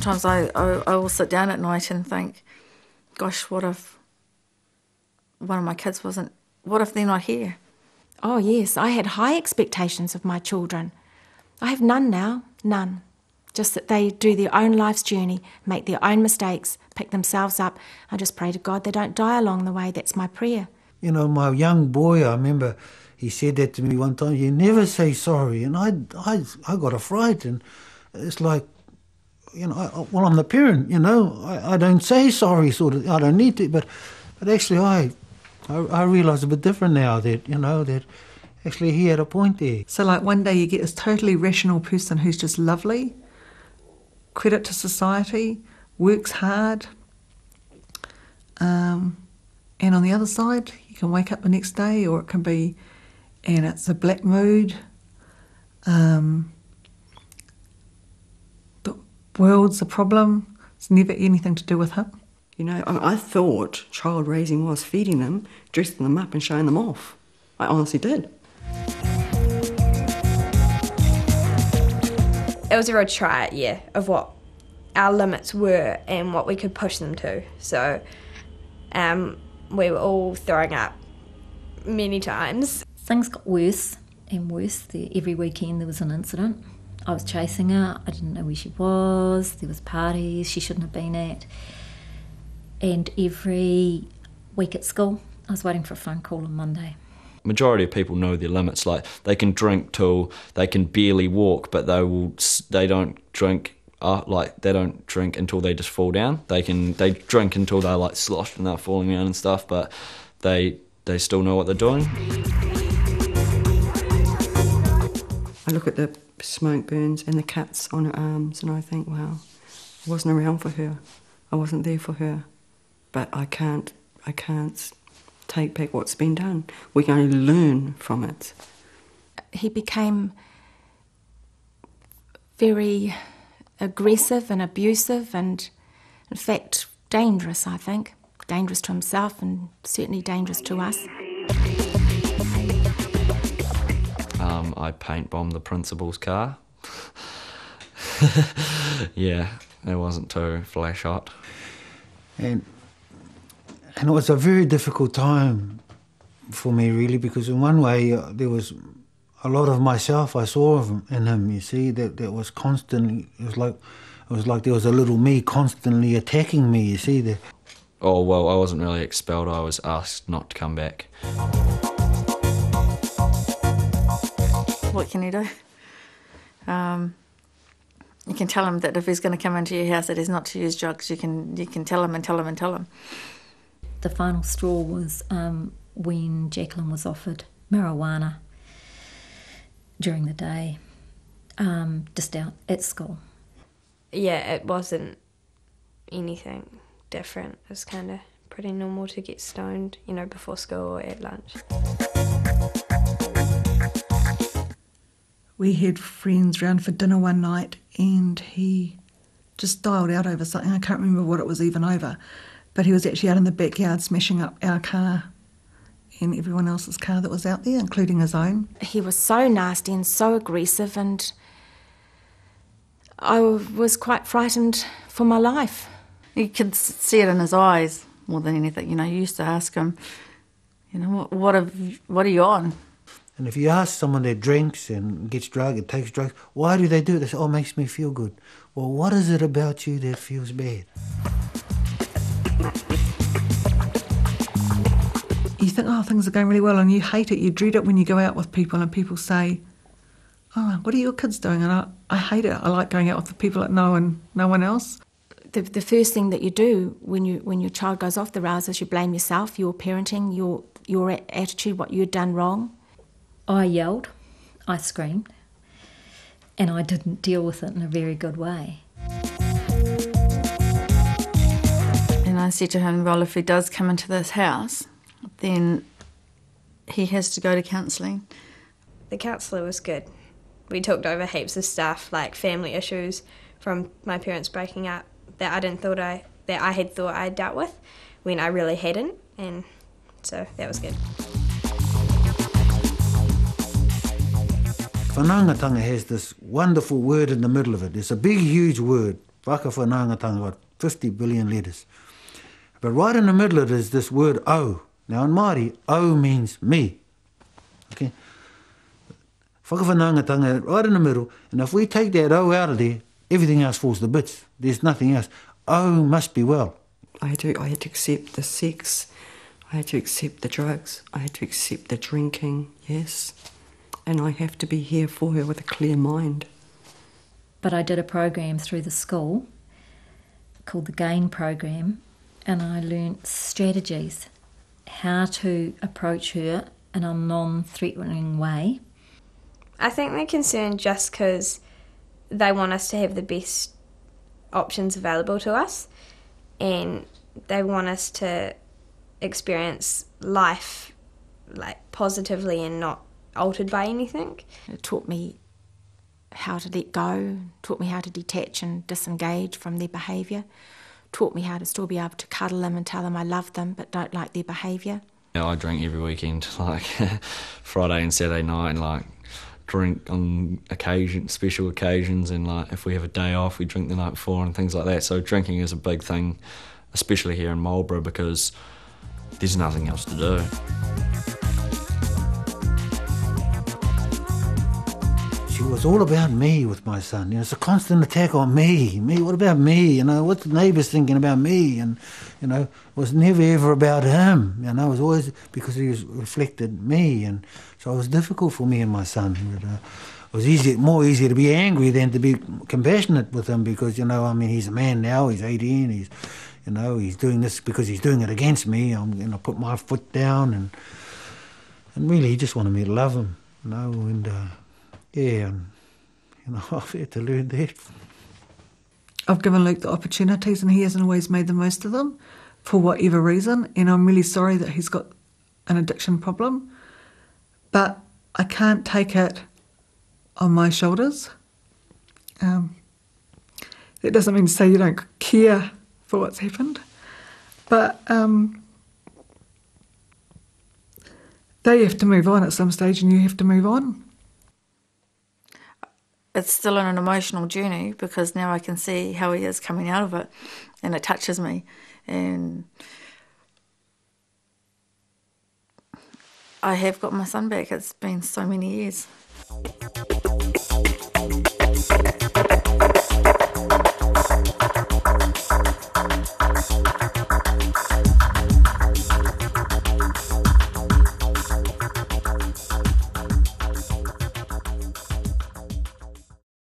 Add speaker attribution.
Speaker 1: sometimes I will sit down at night and think, gosh, what if one of my kids wasn't, what if they're not here?
Speaker 2: Oh yes, I had high expectations of my children. I have none now, none. Just that they do their own life's journey, make their own mistakes, pick themselves up. I just pray to God they don't die along the way. That's my prayer.
Speaker 3: You know, my young boy, I remember he said that to me one time, you never say sorry. And I got a fright, and it's like, you know, I'm the parent, you know, I don't say sorry, sort of, I don't need to, but actually I realise a bit different now that, you know, that actually he had a point there.
Speaker 4: So like one day you get this totally rational person who's just lovely, credit to society, works hard, and on the other side you can wake up the next day, or it can be, and it's a black mood, the world's a problem, it's never anything to do with him.
Speaker 5: You know, I thought child raising was feeding them, dressing them up and showing them off. I honestly did.
Speaker 6: It was a real try, yeah, of what our limits were and what we could push them to. So we were all throwing up many times.
Speaker 7: Things got worse and worse. Every weekend there was an incident. I was chasing her. I didn't know where she was. There was parties she shouldn't have been at. And every week at school, I was waiting for a phone call on Monday.
Speaker 8: Majority of people know their limits. Like, they can drink till they can barely walk, but they don't drink. They don't drink until they just fall down. They drink until they're like sloshed and they're falling down and stuff, but they still know what they're doing.
Speaker 5: I look at the smoke burns and the cuts on her arms, and I think, wow, I wasn't around for her. I wasn't there for her. But I can't take back what's been done. We can only learn from it.
Speaker 2: He became very aggressive and abusive and, in fact, dangerous, I think. Dangerous to himself and certainly dangerous to us.
Speaker 8: I paint bombed the principal's car. Yeah, it wasn't too flash hot.
Speaker 3: And it was a very difficult time for me, really, because in one way there was a lot of myself I saw in him, you see, that was constantly, it was like there was a little me constantly attacking me, you see.
Speaker 8: Oh, well, I wasn't really expelled, I was asked not to come back.
Speaker 1: What can you do? You can tell him that if he's going to come into your house that he's not to use drugs, you can tell him and tell him and tell him.
Speaker 7: The final straw was when Jacqueline was offered marijuana during the day, just out at school.
Speaker 6: Yeah, it wasn't anything different. It was kind of pretty normal to get stoned, you know, before school or at lunch.
Speaker 4: We had friends round for dinner one night and he just dialed out over something. I can't remember what it was even over, but he was actually out in the backyard smashing up our car and everyone else's car that was out there, including his own.
Speaker 2: He was so nasty and so aggressive, and I was quite frightened for my life.
Speaker 1: You could see it in his eyes more than anything. You know, you used to ask him, you know, what are you on?
Speaker 3: And if you ask someone that drinks and gets drugged and takes drugs, why do they do it? They say, oh, it makes me feel good. Well, what is it about you that feels bad?
Speaker 4: You think, oh, things are going really well, and you hate it, you dread it when you go out with people and people say, oh, what are your kids doing? And I hate it. I like going out with the people that know and no one else.
Speaker 2: The first thing that you do when your child goes off the rails is you blame yourself, your parenting, your attitude, what you'd done wrong.
Speaker 7: I yelled, I screamed, and I didn't deal with it in a very good way.
Speaker 1: And I said to him, well, if he does come into this house, then he has to go to counselling.
Speaker 6: The counsellor was good. We talked over heaps of stuff, like family issues from my parents breaking up that I had thought I'd dealt with when I really hadn't, and so that was good.
Speaker 3: Whanaungatanga has this wonderful word in the middle of it. It's a big, huge word, Whakawhanaangatanga, got 50 billion letters. But right in the middle of it is this word o. Now in Māori, o means me. Okay? Whakawhanaangatanga, right in the middle, and if we take that o out of there, everything else falls to bits. There's nothing else. O must be well.
Speaker 5: I had to accept the sex, I had to accept the drugs, I had to accept the drinking, yes. And I have to be here for her with a clear mind.
Speaker 7: But I did a program through the school called the GAIN program, and I learnt strategies, how to approach her in a non-threatening way.
Speaker 6: I think they're concerned just because they want us to have the best options available to us, and they want us to experience life like positively and not altered by anything.
Speaker 2: It taught me how to let go, taught me how to detach and disengage from their behaviour, taught me how to still be able to cuddle them and tell them I love them but don't like their behaviour.
Speaker 8: Yeah, I drink every weekend, like Friday and Saturday night, and like drink on special occasions, and like if we have a day off we drink the night before and things like that. So drinking is a big thing, especially here in Marlborough, because there's nothing else to do.
Speaker 3: She was all about me with my son. It's a constant attack on me. Me, what about me? What's the neighbours thinking about me? And, it was never ever about him. It was always because he reflected me. And so it was difficult for me and my son. It was more easy to be angry than to be compassionate with him because, he's a man now, he's 18, he's doing this because he's doing it against me. I'm going to put my foot down. And really, he just wanted me to love him, Yeah, I've had to learn that.
Speaker 4: I've given Luke the opportunities and he hasn't always made the most of them for whatever reason, and I'm really sorry that he's got an addiction problem, but I can't take it on my shoulders. That doesn't mean to say you don't care for what's happened, but they have to move on at some stage and you have to move on.
Speaker 1: It's still an emotional journey because now I can see how he is coming out of it, and it touches me. And I have got my son back. It's been so many years.